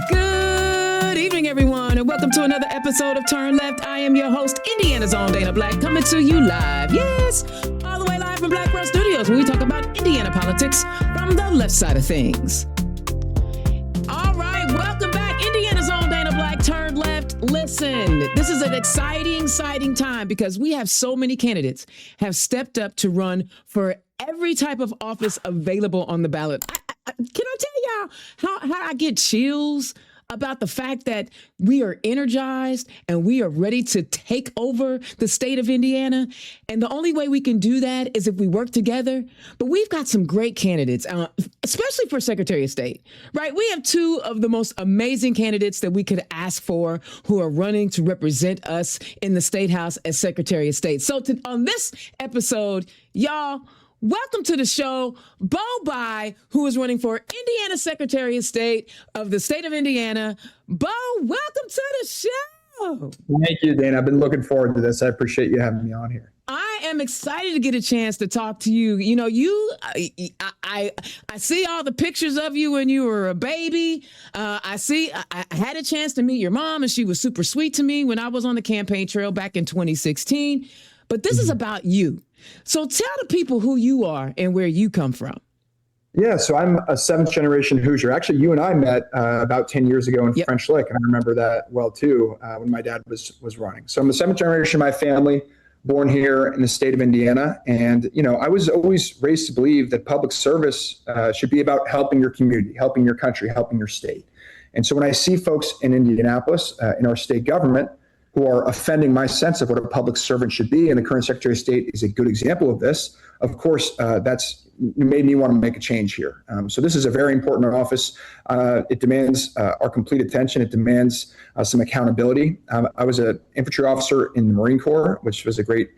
Good evening, everyone, and welcome to another episode of Turn Left. I am your host, Indiana's own Dana Black, coming to you live, yes, all the way live from Black World Studios, where we talk about Indiana politics from the left side of things. All right, welcome back, Indiana's own Dana Black, Turn Left. Listen, this is an exciting time because we have so many candidates have stepped up to run for every type of office available on the ballot. Can I tell y'all how I get chills about the fact that we are energized and we are ready to take over the state of Indiana? And the only way we can do that is if we work together. But we've got some great candidates, especially for Secretary of State, right? We have two of the most amazing candidates that we could ask for who are running to represent us in the State House as Secretary of State. So on this episode, y'all, welcome to the show, Beau Bayh, who is running for Indiana Secretary of State of the state of Indiana. Beau, welcome to the show. Thank you, Dana. I've been looking forward to this. I appreciate you having me on here. I am excited to get a chance to talk to you. You know, I see all the pictures of you when you were a baby. I had a chance to meet your mom, and she was super sweet to me when I was on the campaign trail back in 2016. But this is about you. So tell the people who you are and where you come from. Yeah, so I'm a seventh generation Hoosier. Actually, you and I met about 10 years ago in French Lick, and I remember that well too when my dad was running. So I'm the seventh generation of my family, born here in the state of Indiana. And, you know, I was always raised to believe that public service should be about helping your community, helping your country, helping your state. And so when I see folks in Indianapolis, in our state government, who are offending my sense of what a public servant should be, and the current Secretary of State is a good example of this. Of course, that's made me want to make a change here. So this is a very important office. It demands our complete attention. It demands some accountability. I was an infantry officer in the Marine Corps, which was a great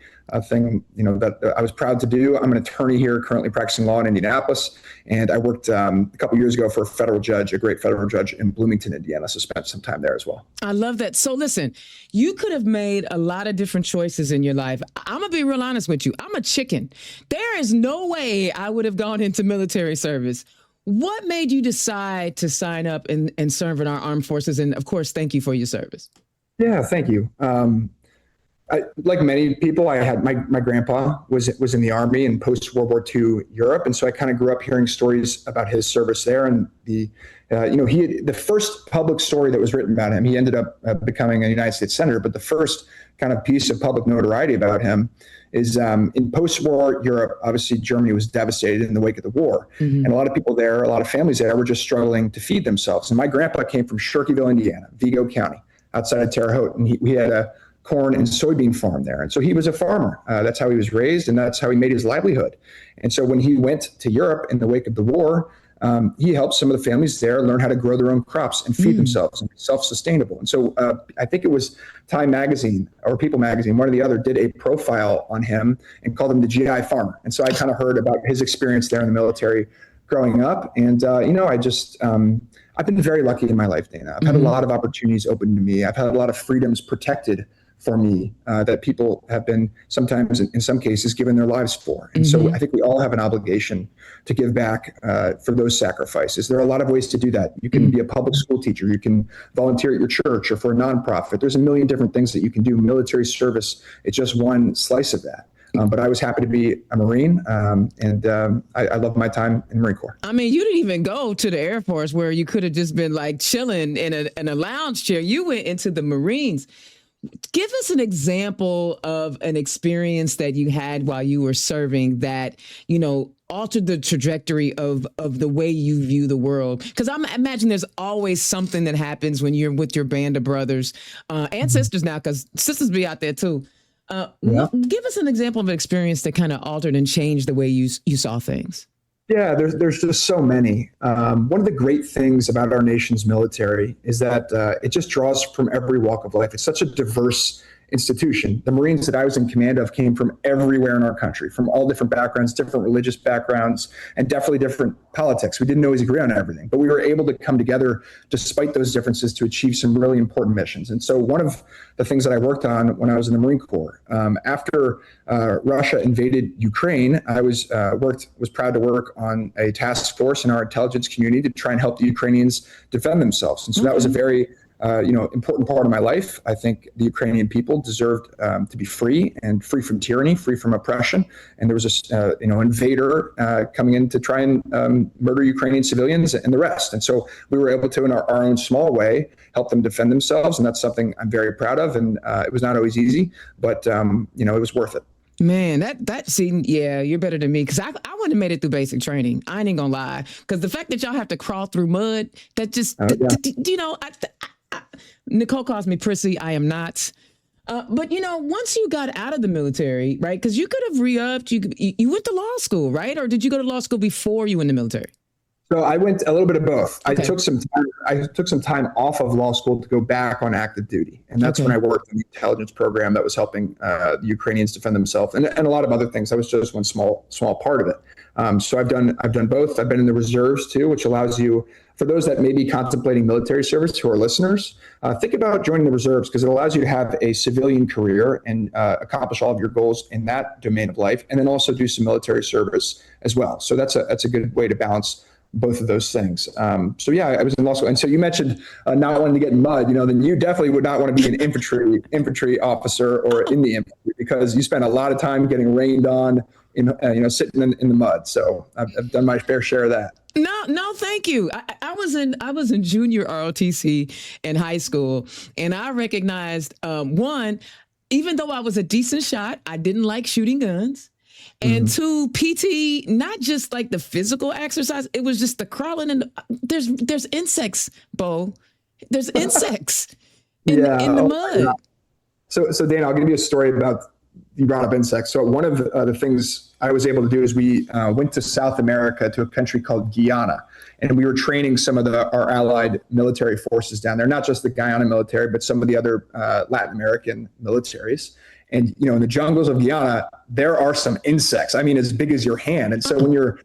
thing, you know, that I was proud to do. I'm an attorney here, currently practicing law in Indianapolis, and I worked a couple years ago for a federal judge, a great federal judge in Bloomington, Indiana. So spent some time there as well. I love that. So listen, you could have made a lot of different choices in your life. I'm gonna be real honest with you. I'm a chicken. There is no way I would have gone into military service. What made you decide to sign up and serve in our armed forces? And of course, thank you for your service. Yeah, thank you. Like many people, I had my grandpa was in the Army in post-World War II Europe. And so I kind of grew up hearing stories about his service there. And the first public story that was written about him, he ended up becoming a United States Senator. But the first kind of piece of public notoriety about him is in post-war Europe. Obviously, Germany was devastated in the wake of the war. Mm-hmm. And a lot of people there, a lot of families there were just struggling to feed themselves. And my grandpa came from Shirkyville, Indiana, Vigo County, outside of Terre Haute. And we had a corn and soybean farm there. And so he was a farmer. That's how he was raised, and that's how he made his livelihood. And so when he went to Europe in the wake of the war, he helped some of the families there learn how to grow their own crops and feed themselves and be self-sustainable. And so I think it was Time Magazine or People Magazine, one or the other, did a profile on him and called him the GI farmer. And so I kind of heard about his experience there in the military growing up. And, I've been very lucky in my life, Dana. I've had a lot of opportunities open to me. I've had a lot of freedoms protected for me that people have been sometimes, in some cases, given their lives for. And so I think we all have an obligation to give back for those sacrifices. There are a lot of ways to do that. You can be a public school teacher. You can volunteer at your church or for a nonprofit. There's a million different things that you can do. Military service is just one slice of that. But I was happy to be a Marine, and I love my time in the Marine Corps. I mean, you didn't even go to the Air Force where you could have just been like chilling in a lounge chair. You went into the Marines. Give us an example of an experience that you had while you were serving that, you know, altered the trajectory of the way you view the world. Because I imagine there's always something that happens when you're with your band of brothers and sisters now, because sisters be out there too. Give us an example of an experience that kind of altered and changed the way you saw things. Yeah, there's just so many. One of the great things about our nation's military is that it just draws from every walk of life. It's such a diverse institution. The Marines that I was in command of came from everywhere in our country, from all different backgrounds, different religious backgrounds, and definitely different politics. We didn't always agree on everything, but we were able to come together despite those differences to achieve some really important missions. And so one of the things that I worked on when I was in the Marine Corps, after Russia invaded Ukraine, I was proud to work on a task force in our intelligence community to try and help the Ukrainians defend themselves. And so that was a very important part of my life. I think the Ukrainian people deserved to be free and free from tyranny, free from oppression. And there was this, invader coming in to try and murder Ukrainian civilians and the rest. And so we were able to, in our own small way, help them defend themselves. And that's something I'm very proud of. And it was not always easy, but it was worth it. Man, you're better than me, because I wouldn't have made it through basic training. I ain't gonna lie, because the fact that y'all have to crawl through mud, that just, Nicole calls me prissy. I am not. But once you got out of the military, right? Because you could have re-upped. You went to law school, right? Or did you go to law school before you went in the military? So I went a little bit of both. Okay. I took some time off of law school to go back on active duty, and that's when I worked in the intelligence program that was helping the Ukrainians defend themselves, and a lot of other things. That was just one small part of it. So I've done both. I've been in the reserves too, which allows you, for those that may be contemplating military service who are listeners, think about joining the reserves, because it allows you to have a civilian career and accomplish all of your goals in that domain of life, and then also do some military service as well. So that's a good way to balance both of those things. I was in law school. And so you mentioned not wanting to get in mud, then you definitely would not want to be an infantry officer or in the infantry, because you spend a lot of time getting rained on, sitting in the mud. So I've done my fair share of that. No, thank you. I was in junior ROTC in high school, and I recognized one, even though I was a decent shot, I didn't like shooting guns. And two, PT, not just like the physical exercise, it was just the crawling, and there's insects, Beau. There's insects in the mud. Yeah. So Dana, I'll give you a story about, you brought up insects. So one of the things I was able to do is we went to South America, to a country called Guyana, and we were training some of our allied military forces down there, not just the Guyana military, but some of the other Latin American militaries. And, in the jungles of Guyana, there are some insects, as big as your hand. And so when you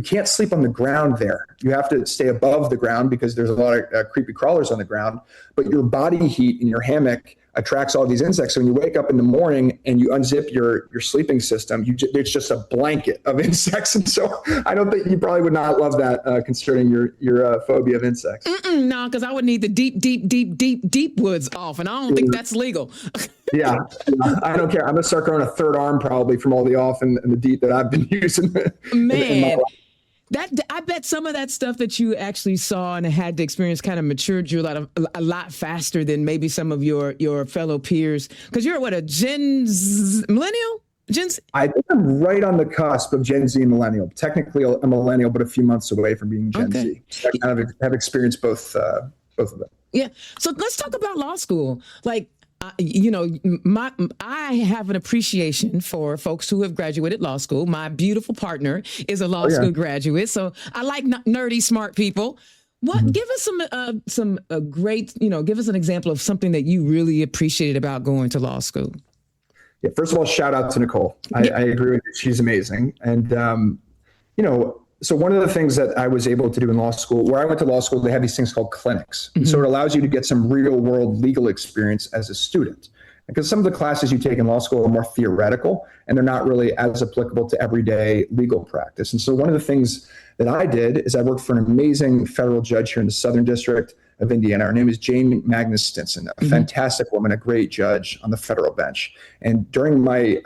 can't sleep on the ground there. You have to stay above the ground because there's a lot of creepy crawlers on the ground. But your body heat in your hammock attracts all these insects. So when you wake up in the morning and you unzip your sleeping system, it's just a blanket of insects. And so I don't think you probably would not love that, concerning your phobia of insects. No, because I would need the deep woods off, and I don't think that's legal. Yeah, I don't care. I'm gonna start growing a third arm probably from all the off and the deep that I've been using. Man. I bet some of that stuff that you actually saw and had to experience kind of matured you a lot faster than maybe some of your fellow peers. Because you're a millennial? Gen Z? I think I'm right on the cusp of Gen Z and millennial. Technically a millennial, but a few months away from being Gen Z. So I kind of have experienced both of them. Yeah. So let's talk about law school. I have an appreciation for folks who have graduated law school. My beautiful partner is a law school graduate, so I like nerdy, smart people. Give us some great, give us an example of something that you really appreciated about going to law school. Yeah, first of all, shout out to Nicole. I agree with you. She's amazing. And, so one of the things that I was able to do in law school, where I went to law school, they have these things called clinics. And so it allows you to get some real world legal experience as a student. Because some of the classes you take in law school are more theoretical, and they're not really as applicable to everyday legal practice. And so one of the things that I did is I worked for an amazing federal judge here in the Southern District of Indiana. Her name is Jane Magnus Stinson, a fantastic woman, a great judge on the federal bench. And during my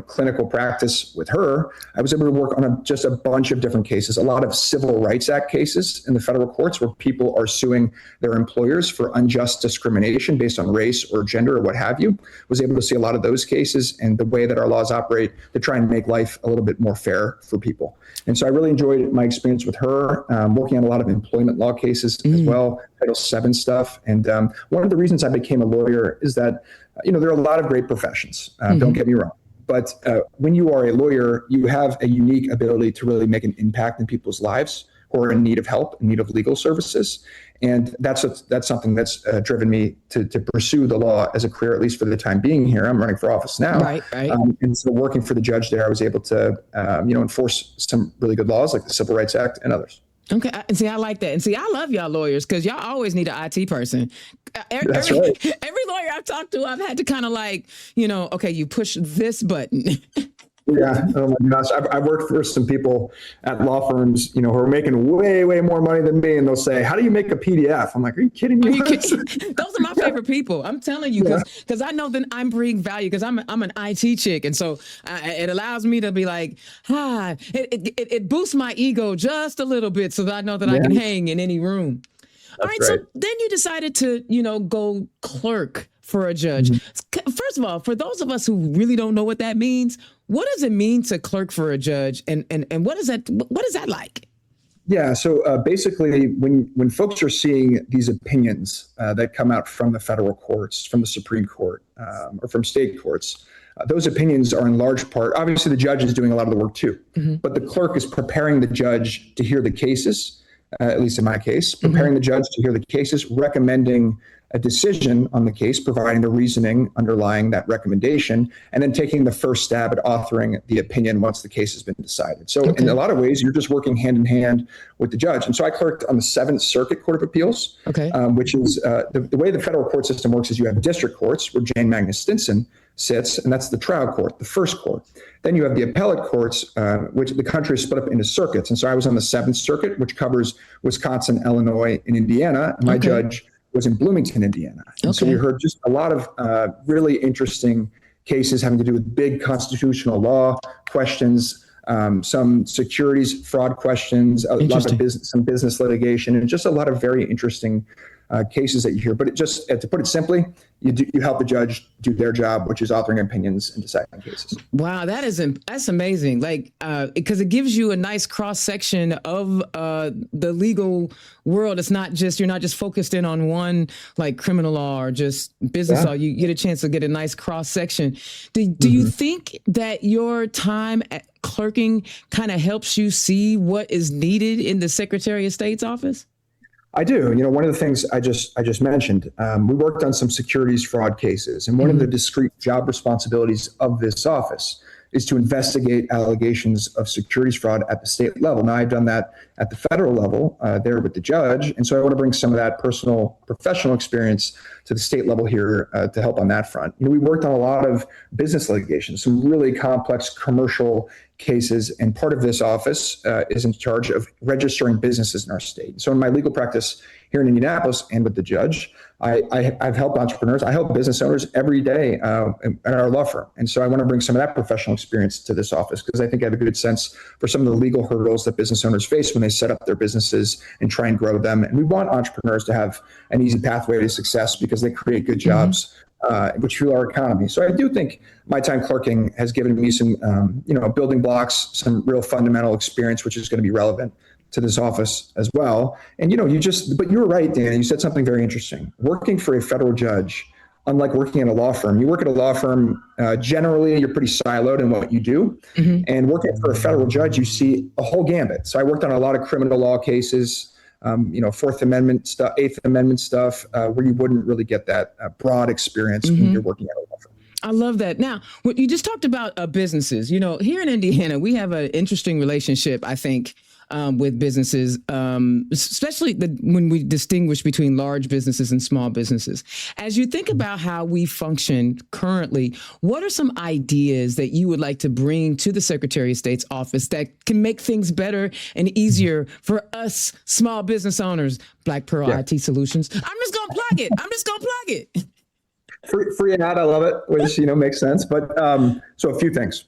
clinical practice with her, I was able to work on just a bunch of different cases, a lot of Civil Rights Act cases in the federal courts where people are suing their employers for unjust discrimination based on race or gender or what have you. Was able to see a lot of those cases and the way that our laws operate to try and make life a little bit more fair for people. And so I really enjoyed my experience with her, working on a lot of employment law cases as well, Title VII stuff. And one of the reasons I became a lawyer is that, there are a lot of great professions, don't get me wrong. But when you are a lawyer, you have a unique ability to really make an impact in people's lives, who are in need of help, in need of legal services. And that's something that's driven me to pursue the law as a career, at least for the time being here. I'm running for office now. Right. And so working for the judge there, I was able to, enforce some really good laws like the Civil Rights Act and others. Okay. And see, I like that. And see, I love y'all lawyers because y'all always need an IT person. That's right. Every lawyer I've talked to, I've had to kind of like, okay, you push this button. Yeah. Oh my gosh. I've worked for some people at law firms, who are making way, way more money than me. And they'll say, how do you make a PDF? I'm like, are you kidding me? Those are my favorite people. I'm telling you, because I know that I'm bringing value because I'm an IT chick. And so it allows me to be like, it boosts my ego just a little bit so that I know that I can hang in any room. All right. So then you decided to, go clerk for a judge. Mm-hmm. First of all, for those of us who really don't know what that means, what does it mean to clerk for a judge? And what is that like? Yeah. So basically, when folks are seeing these opinions that come out from the federal courts, from the Supreme Court, or from state courts, those opinions are in large part, obviously the judge is doing a lot of the work too, but the clerk is preparing the judge to hear the cases, at least in my case, preparing the judge to hear the cases, recommending a decision on the case, providing the reasoning underlying that recommendation, and then taking the first stab at authoring the opinion once the case has been decided. So in a lot of ways, you're just working hand in hand with the judge. And so I clerked on the Seventh Circuit Court of Appeals, which is the way the federal court system works is you have district courts where Jane Magnus Stinson sits, and that's the trial court, the first court. Then you have the appellate courts, which the country is split up into circuits. And so I was on the Seventh Circuit, which covers Wisconsin, Illinois, and Indiana. And my judge was in Bloomington, Indiana. And so we heard just a lot of really interesting cases having to do with big constitutional law questions, some securities fraud questions, a lot of some business litigation, and just a lot of very interesting cases that you hear. But it just, to put it simply, you help the judge do their job, which is authoring opinions and deciding cases. Wow, that's amazing. Like, because it gives you a nice cross section of the legal world. It's not just, you're not just focused in on one, like criminal law or just business law. You get a chance to get a nice cross section. Do you think that your time at clerking kind of helps you see what is needed in the Secretary of State's office? I do. One of the things I just mentioned, we worked on some securities fraud cases, and one of the discrete job responsibilities of this office is to investigate allegations of securities fraud at the state level. Now, I've done that at the federal level there with the judge, and so I want to bring some of that personal, professional experience to the state level here to help on that front. We worked on a lot of business litigation, some really complex commercial cases, and part of this office is in charge of registering businesses in our state. So in my legal practice here in Indianapolis and with the judge, I've helped entrepreneurs, I help business owners every day at our law firm. And so I want to bring some of that professional experience to this office because I think I have a good sense for some of the legal hurdles that business owners face when they set up their businesses and try and grow them. And we want entrepreneurs to have an easy pathway to success because they create good jobs, which fuel our economy. So I do think my time clerking has given me some, building blocks, some real fundamental experience, which is going to be relevant to this office as well. And, but you were right, Dan, you said something very interesting. Working for a federal judge, unlike working in a law firm, you work at a law firm, generally you're pretty siloed in what you do. And working for a federal judge, you see a whole gambit. So I worked on a lot of criminal law cases, Fourth Amendment stuff, Eighth Amendment stuff, where you wouldn't really get that broad experience when you're working at a law firm. I love that. Now, you just talked about businesses. Here in Indiana, we have an interesting relationship, I think, with businesses, especially when we distinguish between large businesses and small businesses. As you think about how we function currently, what are some ideas that you would like to bring to the Secretary of State's office that can make things better and easier for us small business owners? Black Pearl IT Solutions. I'm just going to plug it. Free and out, I love it, which, makes sense. But so a few things,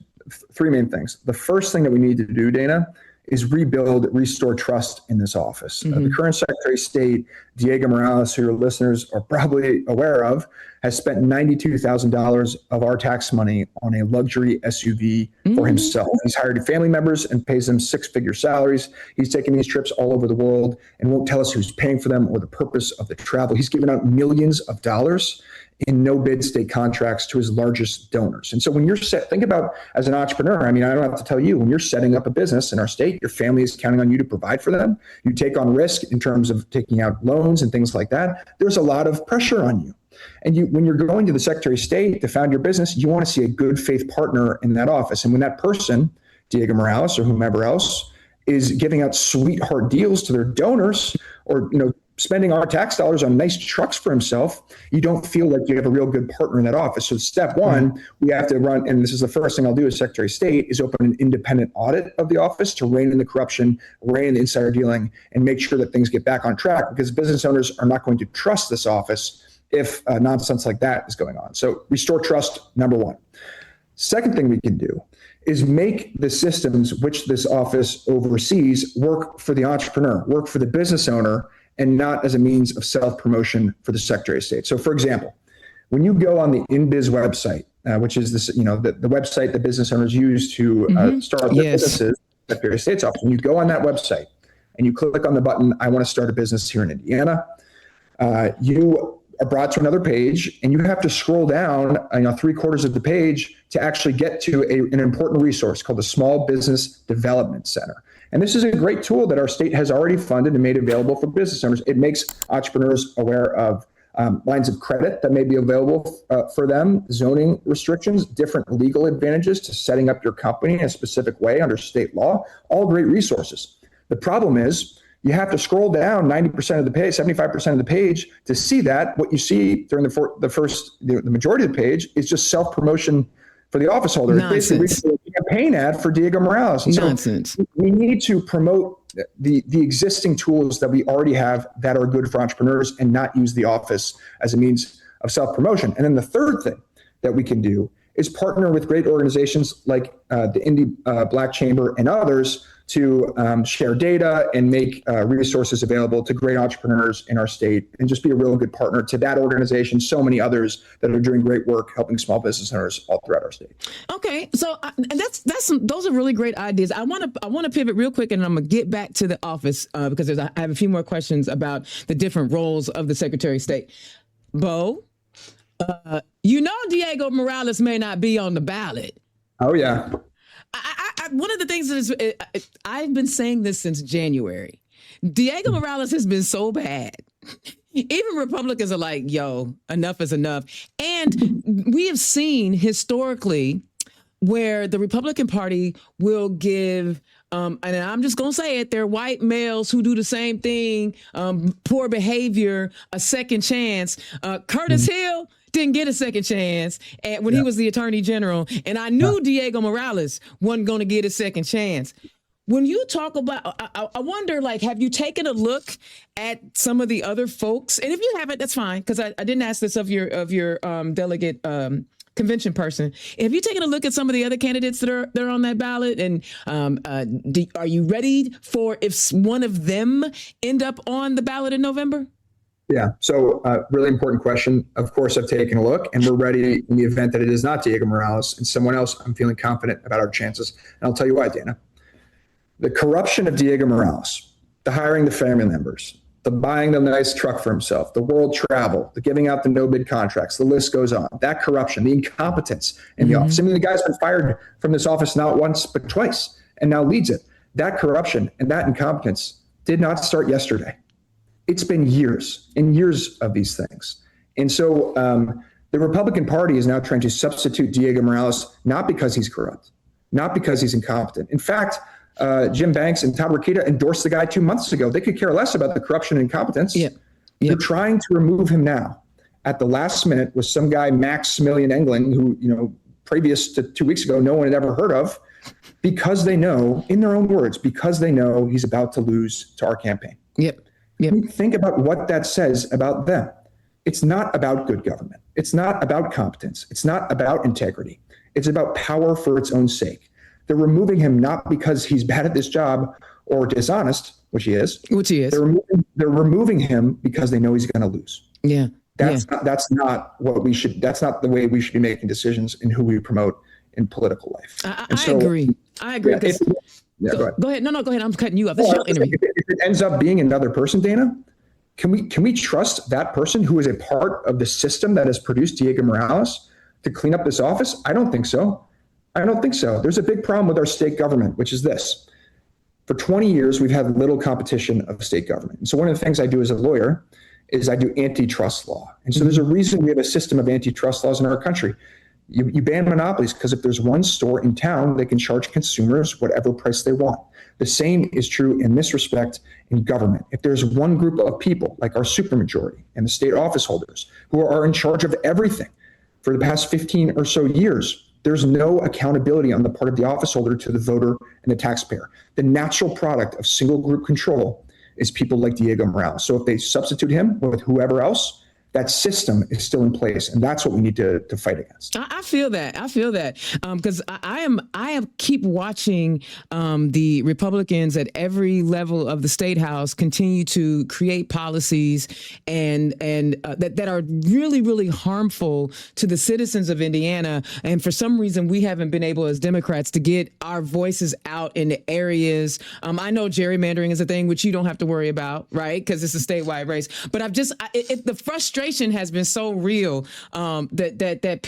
three main things. The first thing that we need to do, Dana, is restore trust in this office. The current Secretary of State, Diego Morales, who your listeners are probably aware of, has spent $92,000 of our tax money on a luxury SUV for himself. He's hired family members and pays them six-figure salaries. He's taken these trips all over the world and won't tell us who's paying for them or the purpose of the travel. He's given out millions of dollars in no bid state contracts to his largest donors. And so when you're think about as an entrepreneur, I mean, I don't have to tell you, when you're setting up a business in our state, your family is counting on you to provide for them. You take on risk in terms of taking out loans and things like that. There's a lot of pressure on you. And when you're going to the Secretary of State to found your business, you want to see a good faith partner in that office. And when that person, Diego Morales or whomever else, is giving out sweetheart deals to their donors, or spending our tax dollars on nice trucks for himself, you don't feel like you have a real good partner in that office. So step one, we have to run, and this is the first thing I'll do as Secretary of State, is open an independent audit of the office to rein in the corruption, rein in the insider dealing, and make sure that things get back on track, because business owners are not going to trust this office if nonsense like that is going on. So restore trust, number one. Second thing we can do is make the systems which this office oversees work for the entrepreneur, work for the business owner, and not as a means of self-promotion for the Secretary of State. So for example, when you go on the InBiz website, which is this, the website that business owners use to start their businesses, Secretary of State's office, when you go on that website and you click on the button, I want to start a business here in Indiana, you are brought to another page, and you have to scroll down 3/4 of the page to actually get to an important resource called the Small Business Development Center. And this is a great tool that our state has already funded and made available for business owners. It makes entrepreneurs aware of lines of credit that may be available for them, zoning restrictions, different legal advantages to setting up your company in a specific way under state law, all great resources. The problem is, you have to scroll down 90% of the page, 75% of the page to see that. What you see during the majority of the page is just self-promotion for the office holder. Nonsense. It's basically a campaign ad for Diego Morales. And Nonsense. So we need to promote the existing tools that we already have that are good for entrepreneurs, and not use the office as a means of self-promotion. And then the third thing that we can do is partner with great organizations like the Indy Black Chamber and others to share data and make resources available to great entrepreneurs in our state, and just be a real good partner to that organization, so many others that are doing great work helping small business owners all throughout our state. Okay, so and those are really great ideas. I want to pivot real quick, and I'm gonna get back to the office because I have a few more questions about the different roles of the Secretary of State. Beau, Diego Morales may not be on the ballot. Oh yeah. One of the things is, I've been saying this since January. Diego Morales has been so bad. Even Republicans are like, yo, enough is enough. And we have seen historically where the Republican Party will give, and I'm just going to say it, they're white males who do the same thing, poor behavior, a second chance. Curtis Hill didn't get a second chance when he was the Attorney General. And I knew Diego Morales wasn't going to get a second chance. When you talk about, I wonder, have you taken a look at some of the other folks? And if you haven't, that's fine, because I didn't ask this of your delegate convention person. Have you taken a look at some of the other candidates that are on that ballot? And are you ready for if one of them end up on the ballot in November? Yeah. So really important question. Of course, I've taken a look, and we're ready in the event that it is not Diego Morales and someone else. I'm feeling confident about our chances. And I'll tell you why, Dana. The corruption of Diego Morales, the hiring the family members, the buying the nice truck for himself, the world travel, the giving out the no bid contracts, the list goes on. That corruption, the incompetence in the office. I mean, the guy's been fired from this office not once, but twice, and now leads it. That corruption and that incompetence did not start yesterday. It's been years and years of these things. And so the Republican Party is now trying to substitute Diego Morales, not because he's corrupt, not because he's incompetent. In fact, Jim Banks and Todd Rokita endorsed the guy 2 months ago. They could care less about the corruption and incompetence. They're trying to remove him now at the last minute with some guy, Maximilian Engling, who, previous to 2 weeks ago, no one had ever heard of, because they know, in their own words, because they know he's about to lose to our campaign. Think about what that says about them. It's not about good government. It's not about competence. It's not about integrity. It's about power for its own sake. They're removing him not because he's bad at this job or dishonest, which he is. They're removing him because they know he's going to lose. That's not what we should. That's not the way we should be making decisions in who we promote in political life. I agree. Go ahead. Go ahead. No, go ahead. I'm cutting you off. This is your interview. If it ends up being another person, Dana, Can we trust that person who is a part of the system that has produced Diego Morales to clean up this office? I don't think so. I don't think so. There's a big problem with our state government, which is this. For 20 years, we've had little competition of state government. And so one of the things I do as a lawyer is I do antitrust law. And so there's a reason we have a system of antitrust laws in our country. You ban monopolies because if there's one store in town, they can charge consumers whatever price they want. The same is true in this respect in government. If there's one group of people, like our supermajority and the state office holders, who are in charge of everything for the past 15 or so years, there's no accountability on the part of the office holder to the voter and the taxpayer. The natural product of single group control is people like Diego Morales. So if they substitute him with whoever else, that system is still in place, and that's what we need to fight against. I feel that. Because I keep watching the Republicans at every level of the state house continue to create policies and that are really, really harmful to the citizens of Indiana. And for some reason, we haven't been able as Democrats to get our voices out in the areas. I know gerrymandering is a thing which you don't have to worry about, right? Because it's a statewide race. But the frustration has been so real that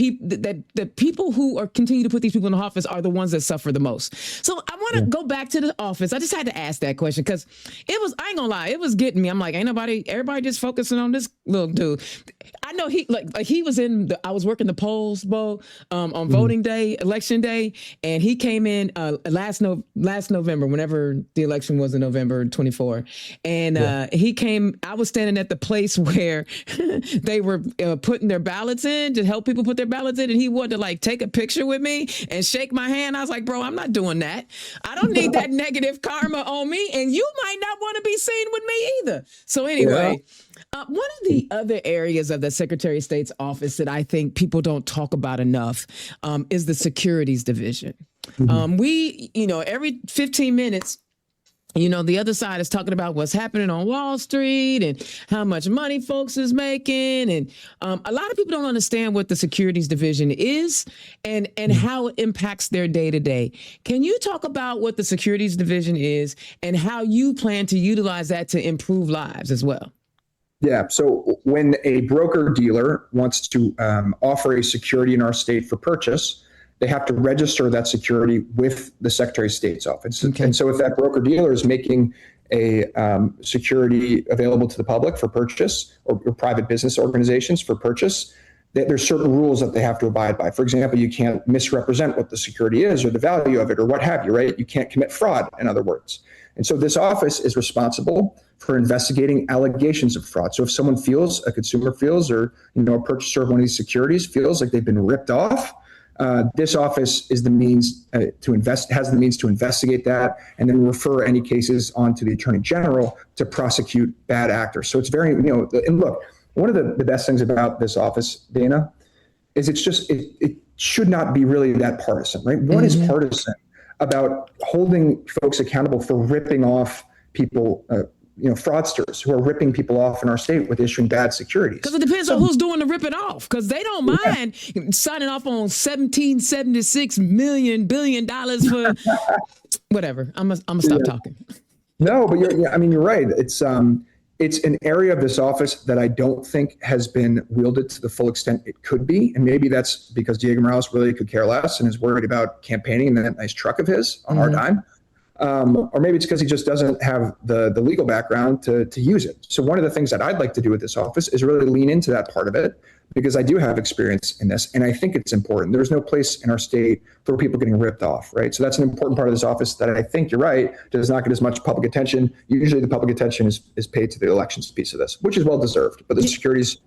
people who are continue to put these people in the office are the ones that suffer the most. So I want to go back to the office. I just had to ask that question because I ain't gonna lie, it was getting me. I'm like, everybody just focusing on this little dude. I know he was I was working the polls, Beau, on voting day, election day, and he came in last November, whenever the election was in November 24. And he came, I was standing at the place where they were putting their ballots in to help people put their ballots in. And he wanted to take a picture with me and shake my hand. I was like, bro, I'm not doing that. I don't need that negative karma on me. And you might not want to be seen with me either. So anyway, one of the other areas of the Secretary of State's office that I think people don't talk about enough is the Securities Division. We, every 15 minutes, the other side is talking about what's happening on Wall Street and how much money folks is making. And a lot of people don't understand what the Securities Division is and how it impacts their day to day. Can you talk about what the Securities Division is and how you plan to utilize that to improve lives as well? Yeah. So when a broker dealer wants to offer a security in our state for purchase, they have to register that security with the Secretary of State's office. Okay. And so if that broker dealer is making a security available to the public for purchase or private business organizations for purchase, there's certain rules that they have to abide by. For example, you can't misrepresent what the security is or the value of it or what have you, right? You can't commit fraud, in other words. And so this office is responsible for investigating allegations of fraud. So if someone a consumer feels, or a purchaser of one of these securities feels like they've been ripped off, this office is the means has the means to investigate that and then refer any cases on to the Attorney General to prosecute bad actors. So it's very, and look, one of the best things about this office, Dana, is it should not be really that partisan, right? What is partisan about holding folks accountable for ripping off people, fraudsters who are ripping people off in our state with issuing bad securities? Because it depends on who's doing the ripping off. Because they don't mind signing off on $1776 billion for whatever. I'm gonna stop talking. No, but you're right. It's an area of this office that I don't think has been wielded to the full extent it could be. And maybe that's because Diego Morales really could care less and is worried about campaigning in that nice truck of his on our dime. Or maybe it's because he just doesn't have the legal background to use it. So one of the things that I'd like to do with this office is really lean into that part of it, because I do have experience in this, and I think it's important. There's no place in our state for people getting ripped off, right? So that's an important part of this office that I think, you're right, does not get as much public attention. Usually the public attention is paid to the elections piece of this, which is well-deserved, but the securities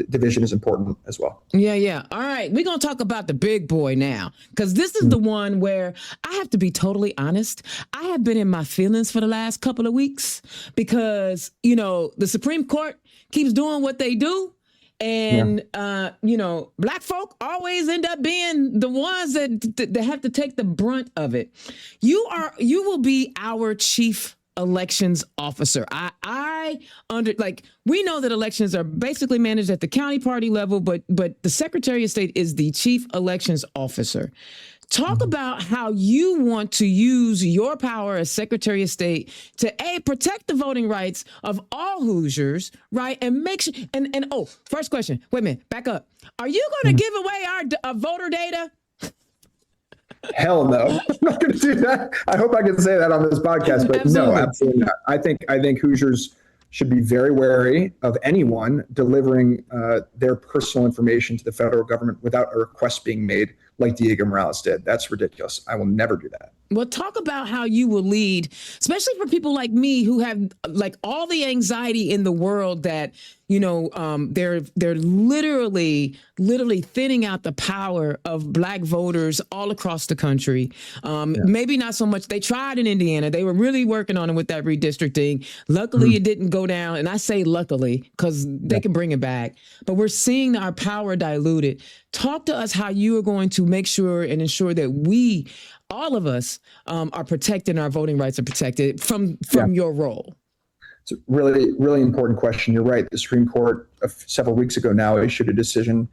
division is important as well. Yeah. All right. We're going to talk about the big boy now, because this is the one where I have to be totally honest. I have been in my feelings for the last couple of weeks because, the Supreme Court keeps doing what they do. And, Black folk always end up being the ones that have to take the brunt of it. You will be our chief elections officer. We know that elections are basically managed at the county party level, but the Secretary of State is the chief elections officer. Talk about how you want to use your power as Secretary of State to protect the voting rights of all Hoosiers, right? And make sure. And first question. Wait a minute. Back up. Are you going to give away our voter data? Hell no. I'm not going to do that. I hope I can say that on this podcast, but Absolutely. No, absolutely not. I think Hoosiers should be very wary of anyone delivering their personal information to the federal government without a request being made, like Diego Morales did. That's ridiculous. I will never do that. Well, talk about how you will lead, especially for people like me who have like all the anxiety in the world that, they're literally thinning out the power of Black voters all across the country. Maybe not so much. They tried in Indiana. They were really working on it with that redistricting. Luckily, it didn't go down. And I say luckily because they can bring it back. But we're seeing our power diluted. Talk to us how you are going to make sure and ensure that we, all of us, are protected and our voting rights are protected from your role. It's a really, really important question. You're right. The Supreme Court several weeks ago now issued a decision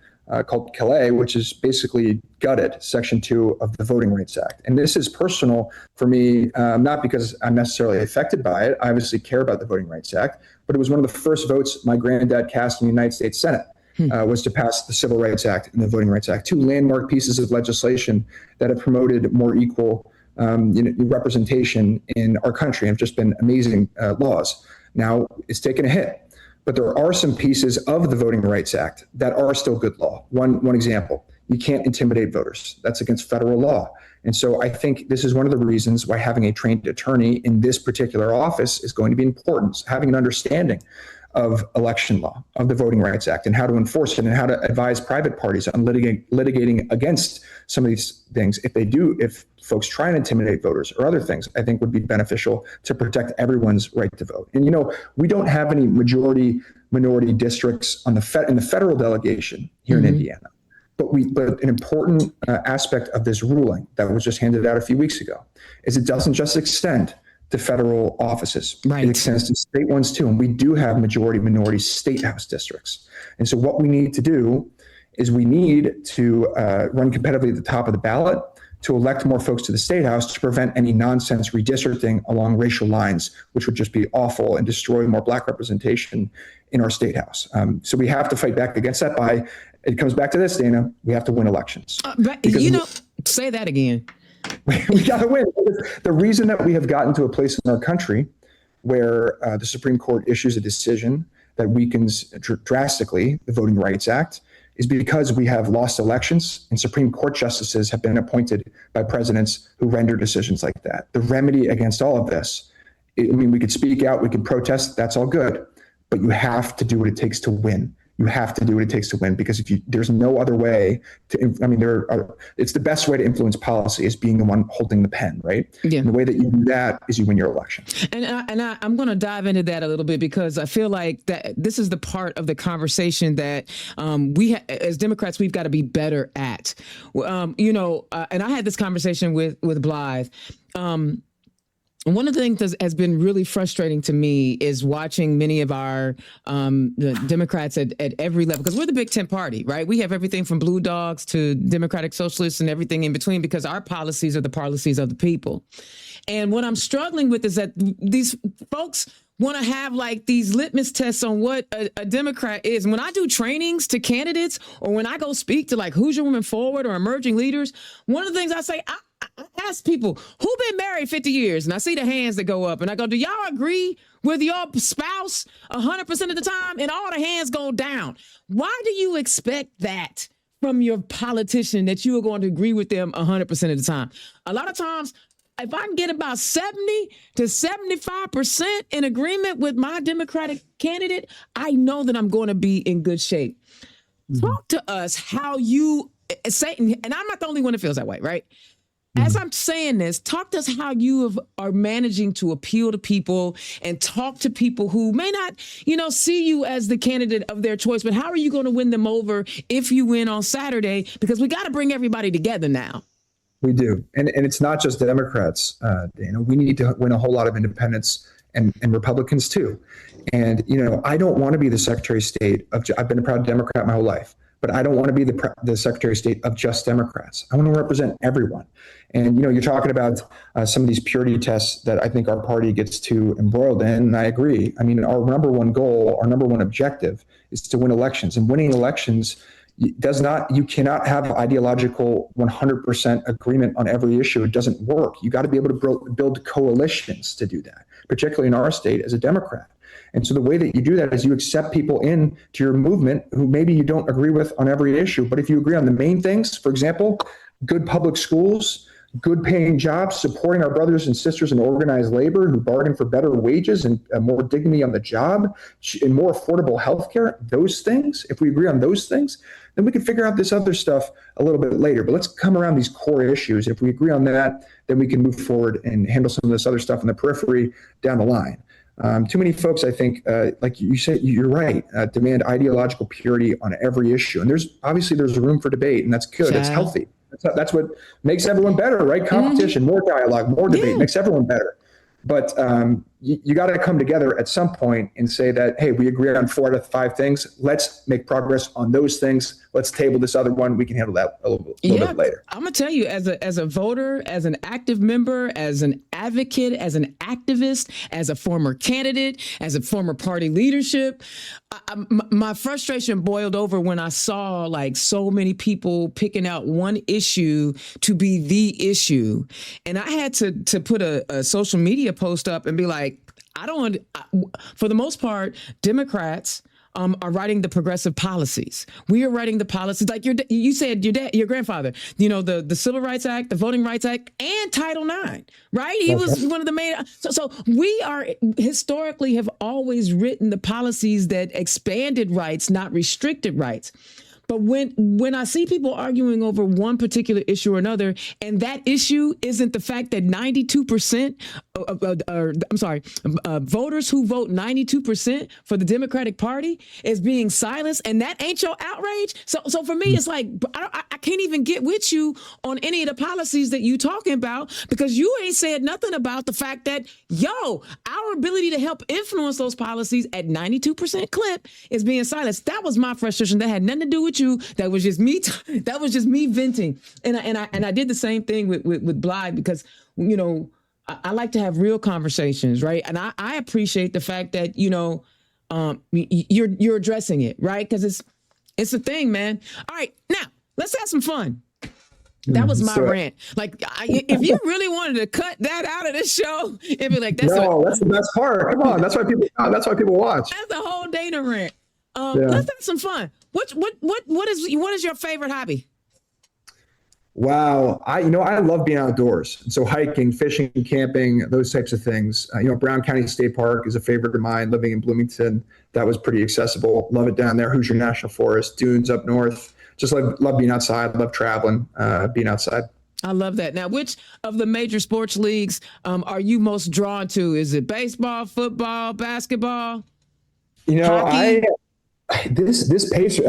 called Calais, which is basically gutted Section 2 of the Voting Rights Act. And this is personal for me, not because I'm necessarily affected by it. I obviously care about the Voting Rights Act, but it was one of the first votes my granddad cast in the United States Senate. Was to pass the Civil Rights Act and the Voting Rights Act, two landmark pieces of legislation that have promoted more equal representation in our country and have just been amazing laws. Now, it's taken a hit, but there are some pieces of the Voting Rights Act that are still good law. One example, you can't intimidate voters. That's against federal law. And so I think this is one of the reasons why having a trained attorney in this particular office is going to be important, having an understanding of election law, of the Voting Rights Act, and how to enforce it, and how to advise private parties on litigating against some of these things. If folks try and intimidate voters or other things, I think would be beneficial to protect everyone's right to vote. And we don't have any majority-minority districts in the federal delegation here in Indiana. But an important aspect of this ruling that was just handed out a few weeks ago is it doesn't just extend to federal offices. Right. It extends to state ones too. And we do have majority-minority state house districts. And so what we need to do is we need to run competitively at the top of the ballot to elect more folks to the state house to prevent any nonsense redistricting along racial lines, which would just be awful and destroy more Black representation in our state house. So we have to fight back against that it comes back to this, Dana, we have to win elections. Say that again. We got to win. The reason that we have gotten to a place in our country where the Supreme Court issues a decision that weakens drastically the Voting Rights Act is because we have lost elections and Supreme Court justices have been appointed by presidents who render decisions like that. The remedy against all of this, we could speak out, we could protest, that's all good, but you have to do what it takes to win. You have to do what it takes to win, because there's no other way it's the best way to influence policy is being the one holding the pen, right? Yeah. And the way that you do that is you win your election. And I'm going to dive into that a little bit, because I feel like that this is the part of the conversation that as Democrats, we've got to be better at. And I had this conversation with Blythe. One of the things that has been really frustrating to me is watching many of our the Democrats at every level, because we're the Big Tent party, right? We have everything from Blue Dogs to Democratic Socialists and everything in between, because our policies are the policies of the people. And what I'm struggling with is that these folks want to have like these litmus tests on what a Democrat is. And when I do trainings to candidates, or when I go speak to like Hoosier Women Forward or emerging leaders, one of the things I say, I ask people who been married 50 years, and I see the hands that go up, and I go, do y'all agree with your spouse 100% of the time? And all the hands go down. Why do you expect that from your politician, that you are going to agree with them 100% of the time? A lot of times, if I can get about 70 to 75% in agreement with my Democratic candidate, I know that I'm going to be in good shape. Talk to us how you say, and I'm not the only one that feels that way, right? As I'm saying this, talk to us how you are managing to appeal to people and talk to people who may not, see you as the candidate of their choice, but how are you going to win them over if you win on Saturday? Because we got to bring everybody together now. We do. And it's not just Democrats, Dana. We need to win a whole lot of independents and Republicans too. And, I don't want to be the Secretary of State I've been a proud Democrat my whole life, but I don't want to be the Secretary of State of just Democrats. I want to represent everyone. And, you're talking about some of these purity tests that I think our party gets too embroiled in. And I agree. I mean, our number one goal, our number one objective is to win elections. And winning elections you cannot have ideological 100% agreement on every issue. It doesn't work. You got to be able to build coalitions to do that, particularly in our state as a Democrat. And so the way that you do that is you accept people in to your movement who maybe you don't agree with on every issue. But if you agree on the main things, for example, good public schools, good paying jobs, supporting our brothers and sisters in organized labor who bargain for better wages and more dignity on the job and more affordable healthcare, those things, if we agree on those things, then we can figure out this other stuff a little bit later. But let's come around these core issues. If we agree on that, then we can move forward and handle some of this other stuff in the periphery down the line. Too many folks, I think, like you said, you're right, demand ideological purity on every issue. And there's room for debate, and that's good. It's healthy. That's what makes everyone better, right? Competition, more dialogue, more debate makes everyone better. But you got to come together at some point and say that, hey, we agree on 4 out of 5 things. Let's make progress on those things. Let's table this other one. We can handle that a little bit later. I'm gonna tell you, as a voter, as an active member, as an advocate, as an activist, as a former candidate, as a former party leadership, my frustration boiled over when I saw like so many people picking out one issue to be the issue, and I had to put a social media post up and be like, for the most part, Democrats are writing the progressive policies. We are writing the policies, like you said, your grandfather, the Civil Rights Act, the Voting Rights Act, and Title IX, right? He was one of the main. So we are historically have always written the policies that expanded rights, not restricted rights. But when I see people arguing over one particular issue or another, and that issue isn't the fact that 92% voters who vote 92% for the Democratic Party is being silenced, and that ain't your outrage. So for me, it's like, I can't even get with you on any of the policies that you talking about, because you ain't said nothing about the fact that, our ability to help influence those policies at 92% clip is being silenced. That was my frustration. That had nothing to do with you. That was just me. That was just me venting. And I did the same thing with Blythe, because I like to have real conversations, right? And I appreciate the fact that you're addressing it, right? Because it's a thing, man. All right, now let's have some fun. That was my rant. Like, if you really wanted to cut that out of this show, it'd be like, that's the best part. Come on, that's why people watch. That's the whole Dana rant. Let's have some fun. What is your favorite hobby? Wow. I love being outdoors. So hiking, fishing, camping, those types of things. Brown County State Park is a favorite of mine. Living in Bloomington, that was pretty accessible. Love it down there. Hoosier National Forest, dunes up north. Just love being outside, love traveling, being outside. I love that. Now, which of the major sports leagues are you most drawn to? Is it baseball, football, basketball? Hockey? This Pacers,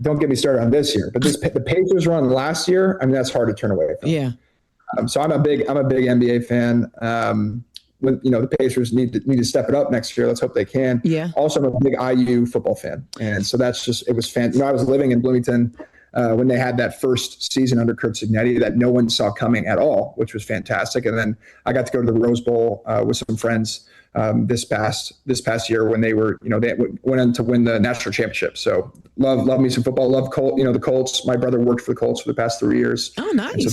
don't get me started on this year, but the Pacers run last year, that's hard to turn away from. Yeah. So I'm a big NBA fan. The Pacers need to step it up next year. Let's hope they can. Yeah. Also, I'm a big IU football fan, and so it was fan. I was living in Bloomington when they had that first season under Kurt Signetti that no one saw coming at all, which was fantastic. And then I got to go to the Rose Bowl with some friends this past year when they were, they went on to win the national championship. So love me some football. Love the Colts. My brother worked for the Colts for the past 3 years. Oh, nice. And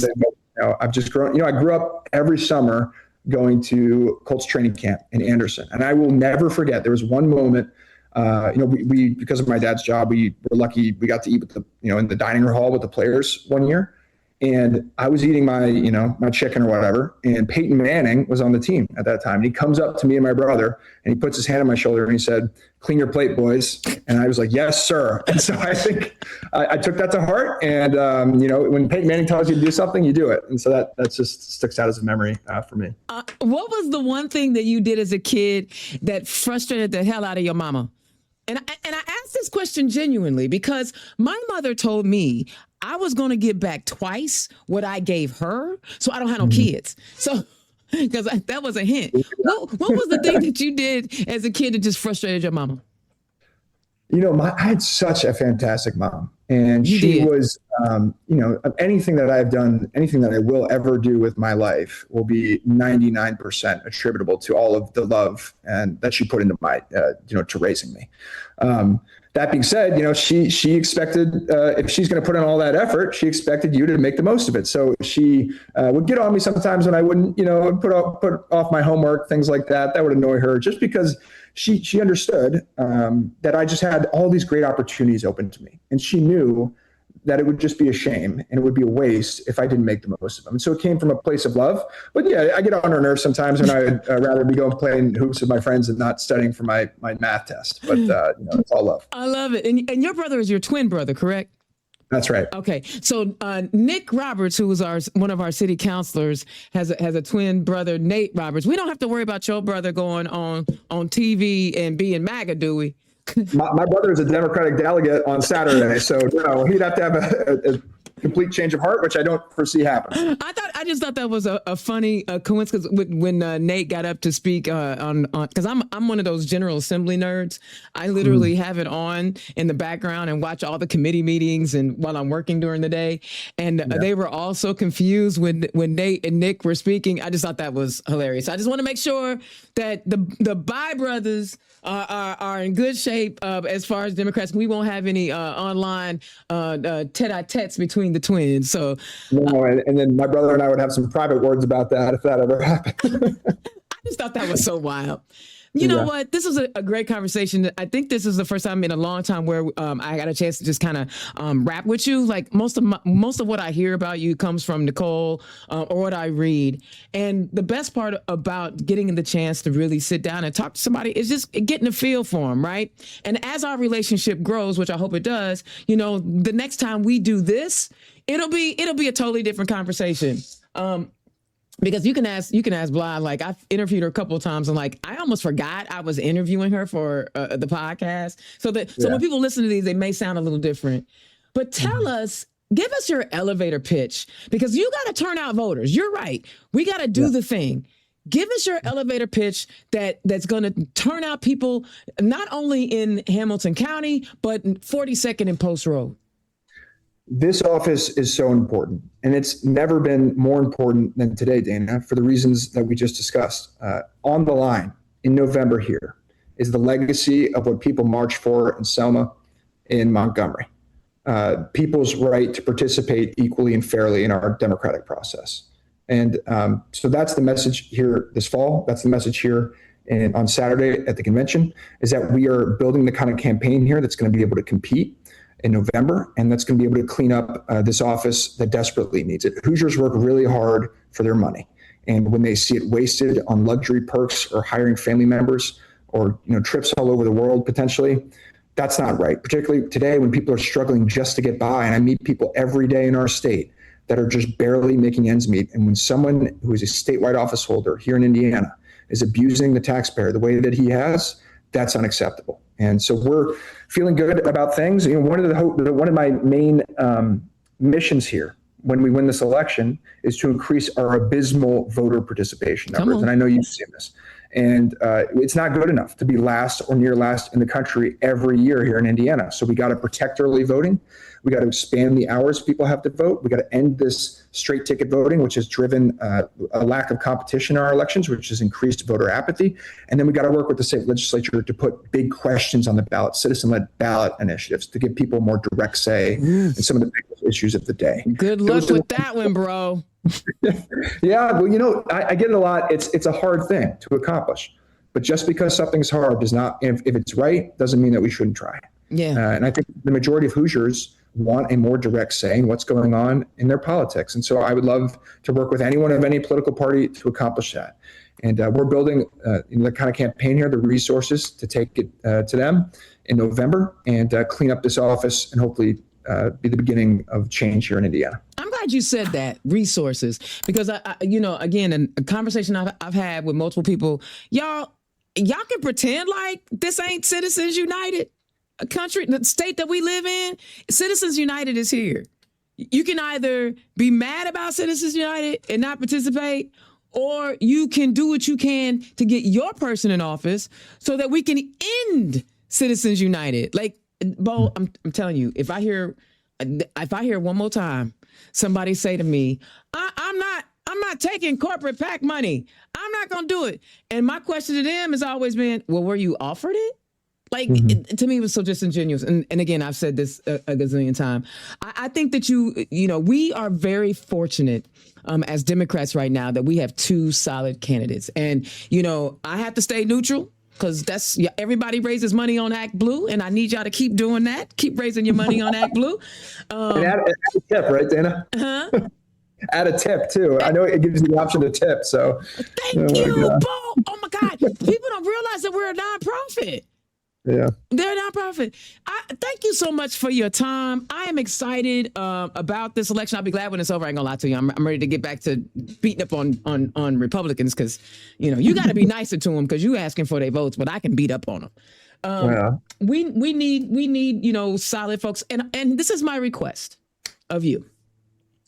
so I've just grown. I grew up every summer going to Colts training camp in Anderson, and I will never forget. There was one moment. We because of my dad's job, we were lucky. We got to eat with in the dining room hall with the players one year. And I was eating my chicken or whatever, and Peyton Manning was on the team at that time. And he comes up to me and my brother, and he puts his hand on my shoulder, and he said, "Clean your plate, boys." And I was like, "Yes, sir." And so I think I took that to heart. And when Peyton Manning tells you to do something, you do it. And so that just sticks out as a memory for me. What was the one thing that you did as a kid that frustrated the hell out of your mama? And I asked this question genuinely because my mother told me I was going to give back twice what I gave her, so I don't have no kids. So, because that was a hint. What was the thing that you did as a kid that just frustrated your mama? I had such a fantastic mom, and You she did. was, anything that I've done, anything that I will ever do with my life will be 99% attributable to all of the love and that she put into to raising me. Um, that being said, she expected, if she's going to put in all that effort, she expected you to make the most of it. So she would get on me sometimes when I wouldn't, put off my homework, things like that. That would annoy her, just because she understood that I just had all these great opportunities open to me, and she knew that it would just be a shame and it would be a waste if I didn't make the most of them. And so it came from a place of love. But yeah, I get on her nerves sometimes, and I would rather be going playing hoops with my friends and not studying for my math test. But it's all love. I love it. And your brother is your twin brother, correct? That's right. Okay, so Nick Roberts, who was one of our city councilors, has a twin brother, Nate Roberts. We don't have to worry about your brother going on TV and being MAGA, do we? My brother is a Democratic delegate on Saturday, so he'd have to have a complete change of heart, which I don't foresee happening. I just thought that was a funny coincidence when Nate got up to speak on because I'm one of those General Assembly nerds. I literally have it on in the background and watch all the committee meetings and while I'm working during the day. And they were all so confused when Nate and Nick were speaking. I just thought that was hilarious. I just want to make sure that the Bayh brothers are in good shape as far as Democrats. We won't have any online tete-a-tetes between the twins. So no, and then my brother and I would have some private words about that if that ever happened. I just thought that was so wild. You know what? This was a great conversation. I think this is the first time in a long time where I got a chance to just kind of rap with you. Like most of what I hear about you comes from Nicole or what I read. And the best part about getting the chance to really sit down and talk to somebody is just getting a feel for them, right? And as our relationship grows, which I hope it does, the next time we do this, it'll be a totally different conversation. Because you can ask Bly, like I've interviewed her a couple of times and like I almost forgot I was interviewing her for the podcast. So when people listen to these, they may sound a little different. But tell us, give us your elevator pitch, because you got to turn out voters. You're right. We got to do the thing. Give us your elevator pitch that's going to turn out people not only in Hamilton County, but 42nd and Post Road. This office is so important, and it's never been more important than today, Dana, for the reasons that we just discussed. On the line in November here is the legacy of what people marched for in Selma, in Montgomery. People's right to participate equally and fairly in our democratic process. And so that's the message here this fall. That's the message here on Saturday at the convention, is that we are building the kind of campaign here that's going to be able to compete in November, and that's going to be able to clean up this office that desperately needs it. Hoosiers work really hard for their money, and when they see it wasted on luxury perks or hiring family members or trips all over the world potentially, that's not right. Particularly today when people are struggling just to get by, and I meet people every day in our state that are just barely making ends meet. And when someone who is a statewide office holder here in Indiana is abusing the taxpayer the way that he has, that's unacceptable. And so we're feeling good about things. One of my main missions here when we win this election is to increase our abysmal voter participation numbers. And I know you've seen this. And it's not good enough to be last or near last in the country every year here in Indiana. So we got to protect early voting. We got to expand the hours people have to vote. We got to end this straight ticket voting, which has driven a lack of competition in our elections, which has increased voter apathy. And then we got to work with the state legislature to put big questions on the ballot, citizen-led ballot initiatives to give people more direct say in some of the biggest issues of the day. Good luck with that one, bro. Yeah, well, I get it a lot. It's a hard thing to accomplish, but just because something's hard does not, if it's right, doesn't mean that we shouldn't try. Yeah. And I think the majority of Hoosiers want a more direct say in what's going on in their politics. And so I would love to work with anyone of any political party to accomplish that. And we're building the kind of campaign here, the resources to take it to them in November and clean up this office and hopefully be the beginning of change here in Indiana. I'm glad you said that, resources, because again, in a conversation I've had with multiple people, y'all can pretend like this ain't Citizens United, a country, the state that we live in. Citizens United is here. You can either be mad about Citizens United and not participate, or you can do what you can to get your person in office so that we can end Citizens United. Like, Beau, I'm telling you, if I hear one more time somebody say to me, I'm not taking corporate PAC money. I'm not going to do it. And my question to them has always been, well, were you offered it? Like, to me, it was so disingenuous. And again, I've said this a gazillion times. I think that we are very fortunate as Democrats right now that we have two solid candidates. And, I have to stay neutral because everybody raises money on Act Blue. And I need y'all to keep doing that. Keep raising your money on Act Blue. And add a tip, right, Dana? Uh-huh. Add a tip, too. I know it gives you the option to tip. So Thank you, Beau. Oh, my God. People don't realize that we're a nonprofit. Yeah, they're a nonprofit. Thank you so much for your time. I am excited about this election. I'll be glad when it's over. I ain't gonna lie to you. I'm ready to get back to beating up on Republicans because you got to be nicer to them because you asking for their votes, but I can beat up on them. We need solid folks, and this is my request of you.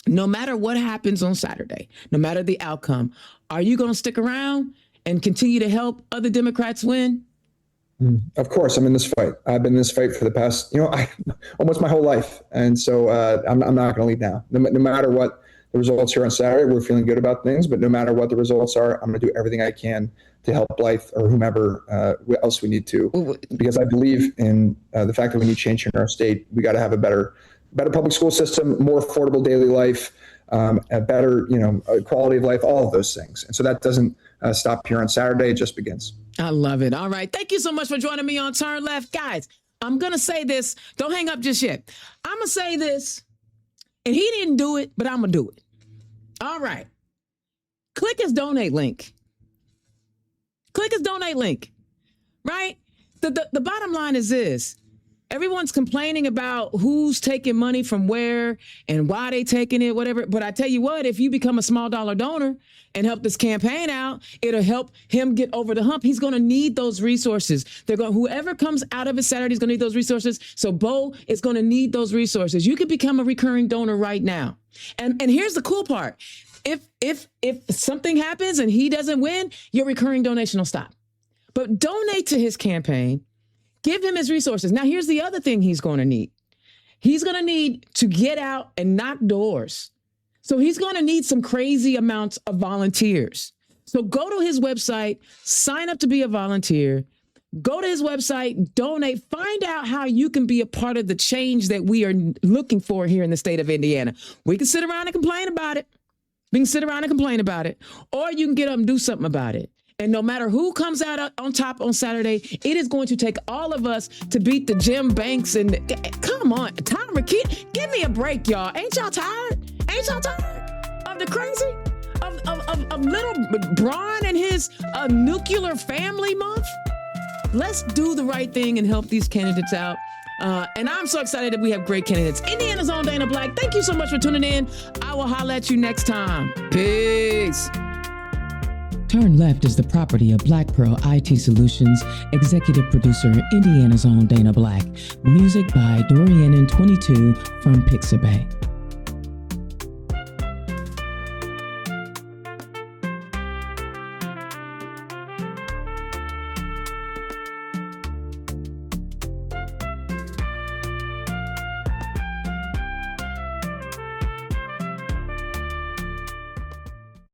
No matter what happens on Saturday, no matter the outcome, are you gonna stick around and continue to help other Democrats win? Of course, I'm in this fight. I've been in this fight for the past, almost my whole life. And so I'm not going to leave now. No matter what the results here on Saturday, we're feeling good about things. But no matter what the results are, I'm going to do everything I can to help Blythe or whomever else we need to. Because I believe in the fact that we need change in our state. We got to have a better public school system, more affordable daily life, a better quality of life, all of those things. And so that doesn't stop here on Saturday. It just begins. I love it. All right. Thank you so much for joining me on Turn Left. Guys, I'm going to say this. Don't hang up just yet. I'm going to say this. And he didn't do it, but I'm going to do it. All right. Click his donate link. Click his donate link. Right? The bottom line is this. Everyone's complaining about who's taking money from where and why they taking it, whatever. But I tell you what, if you become a small dollar donor and help this campaign out, it'll help him get over the hump. He's going to need those resources. Whoever comes out of it Saturday is going to need those resources. So Beau is going to need those resources. You can become a recurring donor right now. And here's the cool part. If something happens and he doesn't win, your recurring donation will stop. But donate to his campaign. Give him his resources. Now, here's the other thing he's going to need. He's going to need to get out and knock doors. So he's going to need some crazy amounts of volunteers. So go to his website, sign up to be a volunteer, go to his website, donate, find out how you can be a part of the change that we are looking for here in the state of Indiana. We can sit around and complain about it. Or you can get up and do something about it. And no matter who comes out on top on Saturday, it is going to take all of us to beat the Jim Banks and come on, Tom McKee, give me a break, y'all. Ain't y'all tired? Of the crazy? Of little Braun and his nuclear family month? Let's do the right thing and help these candidates out. And I'm so excited that we have great candidates. Indiana's own Dana Black, thank you so much for tuning in. I will holler at you next time. Peace. Turn Left is the property of Black Pearl IT Solutions, executive producer, Indiana's own Dana Black. Music by Dorian and 22 from Pixabay.